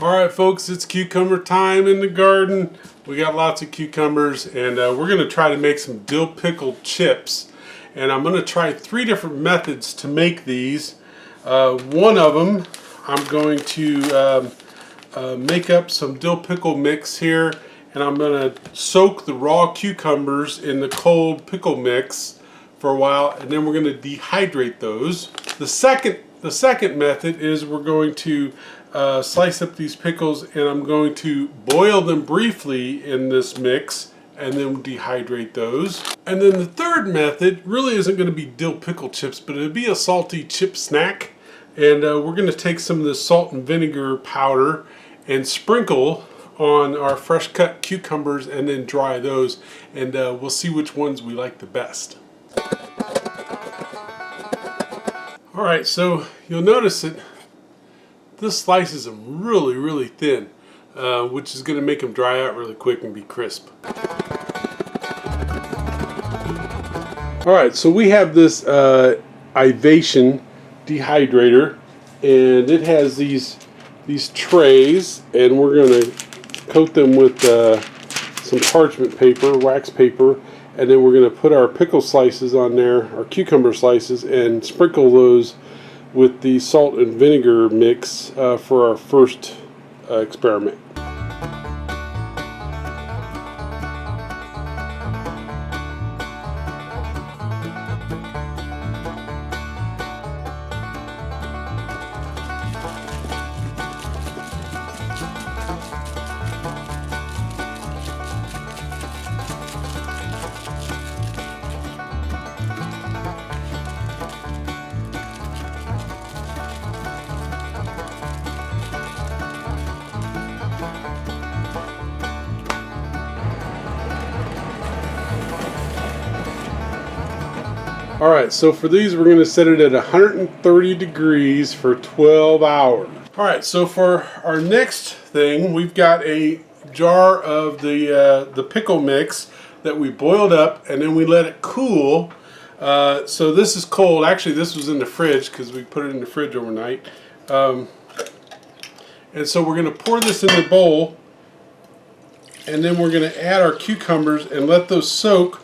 Alright folks, it's cucumber time in the garden. We got lots of cucumbers and we're going to try to make some dill pickle chips. And I'm going to try 3 different methods to make these. One of them, I'm going to make up some dill pickle mix here, and I'm going to soak the raw cucumbers in the cold pickle mix for a while, and then we're going to dehydrate those. The second method is we're going to slice up these pickles, and I'm going to boil them briefly in this mix and then dehydrate those. And then the third method really isn't going to be dill pickle chips, but it'll be a salty chip snack. And we're going to take some of this salt and vinegar powder and sprinkle on our fresh cut cucumbers and then dry those, and we'll see which ones we like the best. Alright, so you'll notice that this slices them really thin, which is going to make them dry out really quick and be crisp. Alright, so we have this Ivation dehydrator, and it has these trays, and we're going to coat them with some parchment paper, wax paper, and then we're going to put our pickle slices on there, our cucumber slices, and sprinkle those with the salt and vinegar mix for our first experiment. Alright, so for these we're going to set it at 130 degrees for 12 hours. Alright, so for our next thing, we've got a jar of the pickle mix that we boiled up, and then we let it cool. So this is cold. Actually, this was in the fridge because we put it in the fridge overnight. And so we're going to pour this in the bowl, and then we're going to add our cucumbers and let those soak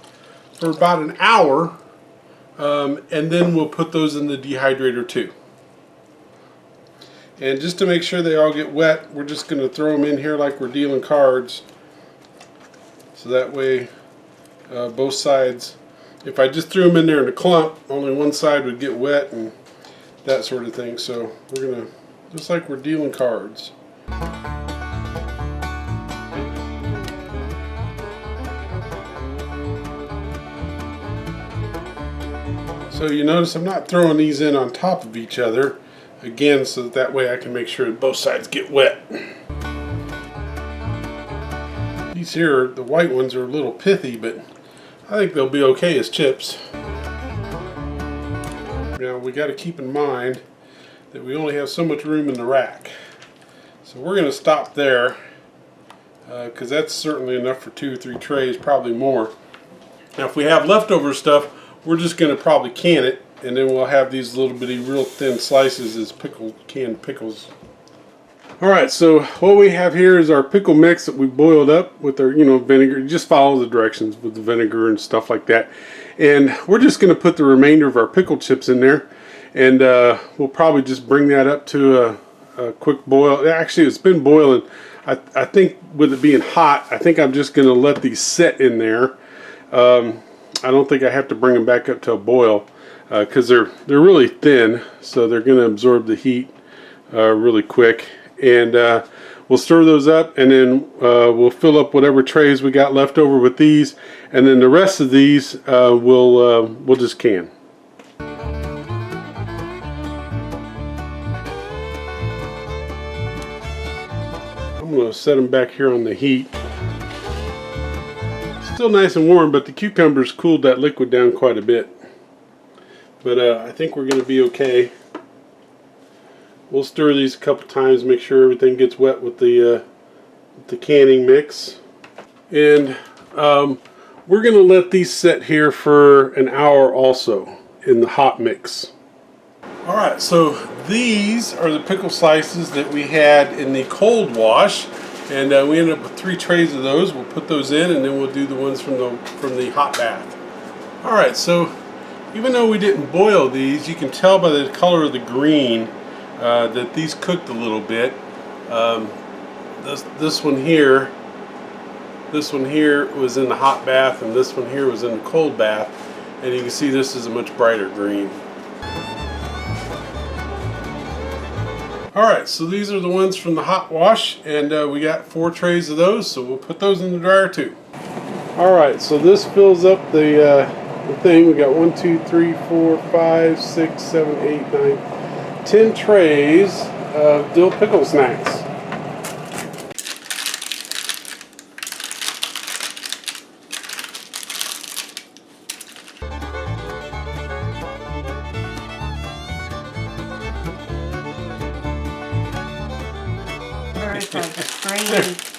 for about an hour. And then we'll put those in the dehydrator too. And just to make sure they all get wet, we're just going to throw them in here like we're dealing cards. So that way both sides, if I just threw them in there in a clump, only one side would get wet and that sort of thing. So we're going to, just like we're dealing cards. So you notice I'm not throwing these in on top of each other, again, so that way I can make sure that both sides get wet. These here, the white ones, are a little pithy, but I think they'll be okay as chips. Now we got to keep in mind that we only have so much room in the rack. So we're going to stop there, because that's certainly enough for 2 or 3 trays, probably more. Now if we have leftover stuff, we're just going to probably can it, and then we'll have these little bitty real thin slices as canned pickles. Alright, so what we have here is our pickle mix that we boiled up with our vinegar. You just follow the directions with the vinegar and stuff like that. And we're just going to put the remainder of our pickle chips in there, and we'll probably just bring that up to a quick boil. Actually, it's been boiling. I think with it being hot, I think I'm just going to let these sit in there. I don't think I have to bring them back up to a boil because they're really thin, so they're going to absorb the heat really quick. And we'll stir those up, and then we'll fill up whatever trays we got left over with these, and then the rest of these we'll just can. I'm going to set them back here on the heat. Still nice and warm, but the cucumbers cooled that liquid down quite a bit. But I think we're going to be okay. We'll stir these a couple times, make sure everything gets wet with the canning mix. And we're going to let these sit here for an hour also in the hot mix. Alright, so these are the pickle slices that we had in the cold wash, and we ended up with 3 trays of those. We'll put those in, and then we'll do the ones from the hot bath. Alright, so even though we didn't boil these, you can tell by the color of the green that these cooked a little bit. This one here was in the hot bath, and this one here was in the cold bath, and you can see this is a much brighter green. Alright, so these are the ones from the hot wash, and we got 4 trays of those, so we'll put those in the dryer too. Alright, so this fills up the thing. We got 1, 2, 3, 4, 5, 6, 7, 8, 9, 10 trays of dill pickle snacks.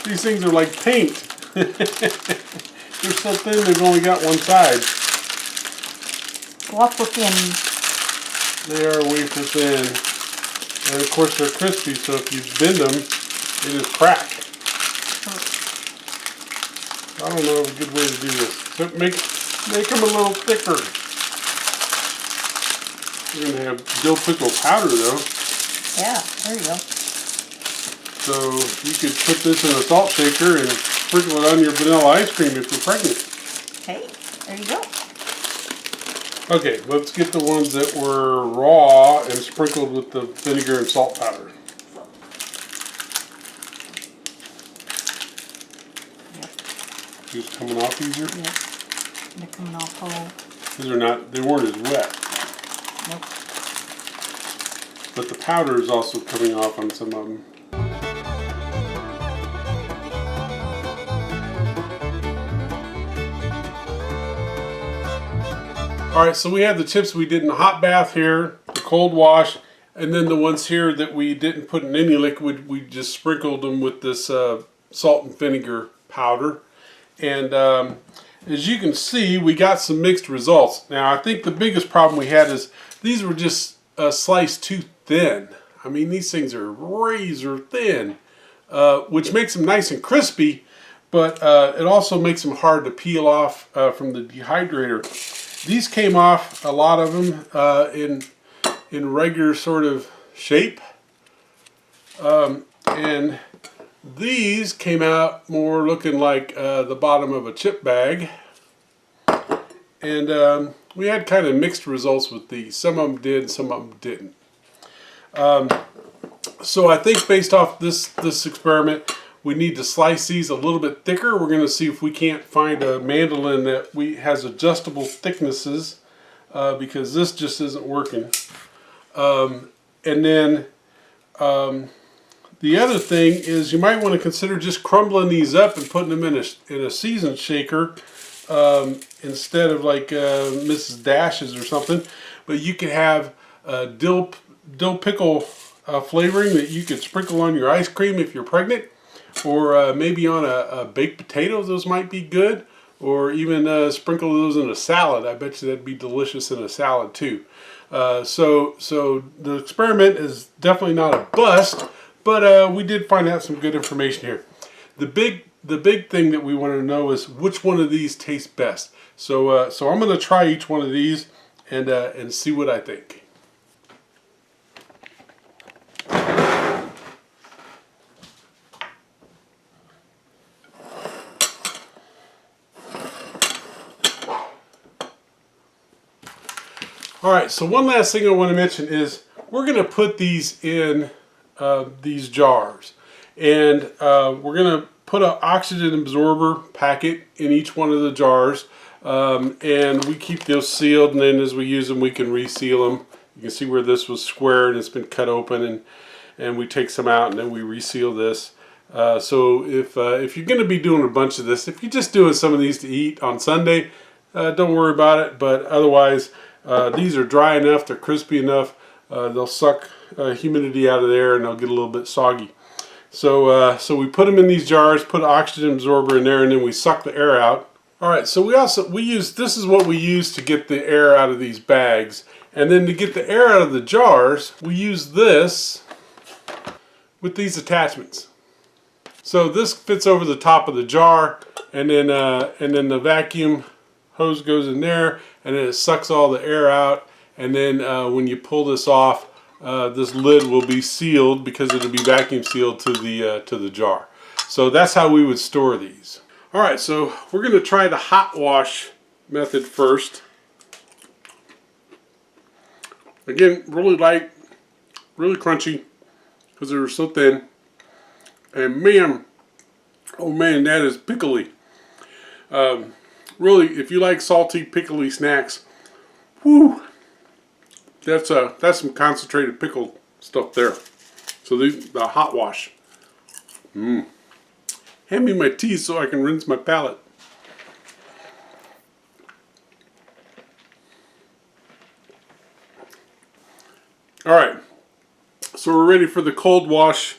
These things are like paint. They're so thin they've only got one side. Wafer thin. They are wafer thin. And of course they're crispy, so if you bend them, they just crack. I don't know a good way to do this. So make them a little thicker. We're going to have dill pickle powder though. Yeah, there you go. So you could put this in a salt shaker and sprinkle it on your vanilla ice cream if you're pregnant. Hey, there you go. Okay, let's get the ones that were raw and sprinkled with the vinegar and salt powder. Yep. Just coming off easier? Yep. They're coming off whole. They weren't as wet. Nope. But the powder is also coming off on some of them. Alright, so we have the chips we did in the hot bath here, the cold wash, and then the ones here that we didn't put in any liquid, we just sprinkled them with this salt and vinegar powder. And as you can see, we got some mixed results. Now, I think the biggest problem we had is these were just sliced too thin. I mean, these things are razor thin, which makes them nice and crispy, but it also makes them hard to peel off from the dehydrator. These came off, a lot of them, in regular sort of shape. And these came out more looking like the bottom of a chip bag. And we had kind of mixed results with these. Some of them did, some of them didn't. So I think based off this experiment, we need to slice these a little bit thicker. We're going to see if we can't find a mandolin that has adjustable thicknesses, because this just isn't working. And then the other thing is you might want to consider just crumbling these up and putting them in a seasoned shaker instead of like Mrs. Dash's or something. But you could have dill pickle flavoring that you could sprinkle on your ice cream if you're pregnant. Or maybe on a baked potato, those might be good. Or even sprinkle those in a salad. I bet you that'd be delicious in a salad too. So the experiment is definitely not a bust, but we did find out some good information here. The big thing that we want to know is which one of these tastes best. So I'm going to try each one of these and see what I think. Alright, so one last thing I want to mention is we're going to put these in these jars. And we're going to put an oxygen absorber packet in each one of the jars. And we keep those sealed, and then as we use them we can reseal them. You can see where this was square and it's been cut open, and we take some out and then we reseal this. So if you're going to be doing a bunch of this, if you're just doing some of these to eat on Sunday, don't worry about it. But otherwise, these are dry enough, they're crispy enough, they'll suck humidity out of there and they'll get a little bit soggy. So we put them in these jars, put an oxygen absorber in there, and then we suck the air out. Alright, so this is what we use to get the air out of these bags. And then to get the air out of the jars, we use this with these attachments. So this fits over the top of the jar, and then the vacuum hose goes in there, and then it sucks all the air out. And then when you pull this off, this lid will be sealed because it'll be vacuum sealed to the jar. So that's how we would store these. All right, so we're going to try the hot wash method first. Again, really light, really crunchy because they're so thin. And man, oh man, that is pickly. Really, if you like salty, pickly snacks, whoo, that's some concentrated pickle stuff there. So the hot wash. Hand me my tea so I can rinse my palate. All right, so we're ready for the cold wash.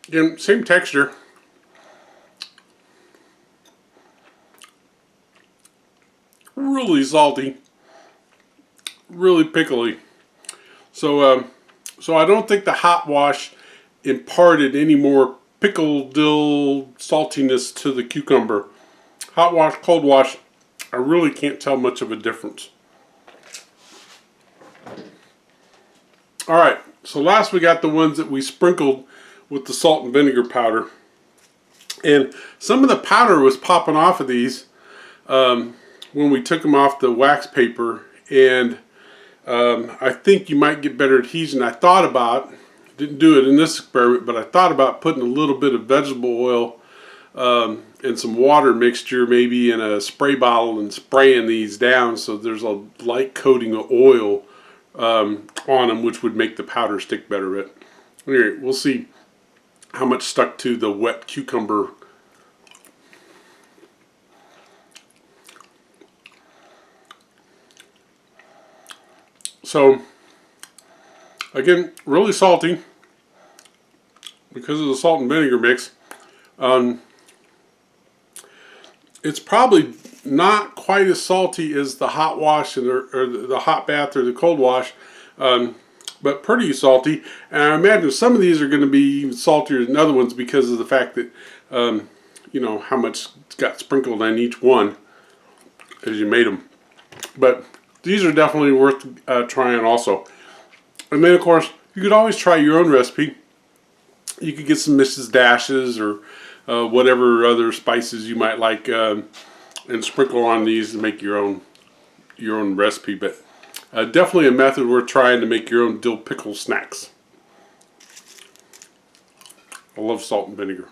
Again, same texture. Really salty, really pickly. So I don't think the hot wash imparted any more pickle dill saltiness to the cucumber. Hot wash, cold wash, I really can't tell much of a difference. All right, so last we got the ones that we sprinkled with the salt and vinegar powder. And some of the powder was popping off of these when we took them off the wax paper. And I think you might get better adhesion. I thought about, didn't do it in this experiment, but I thought about putting a little bit of vegetable oil and some water mixture maybe in a spray bottle and spraying these down so there's a light coating of oil on them, which would make the powder stick better. But anyway, we'll see how much stuck to the wet cucumber. So again, really salty because of the salt and vinegar mix. It's probably not quite as salty as the hot wash or the hot bath or the cold wash, but pretty salty. And I imagine some of these are going to be even saltier than other ones because of the fact that you know how much got sprinkled on each one as you made them. But these are definitely worth trying also. And then of course you could always try your own recipe. You could get some Mrs. Dashes or whatever other spices you might like and sprinkle on these to make your own recipe. But definitely a method worth trying to make your own dill pickle snacks. I love salt and vinegar.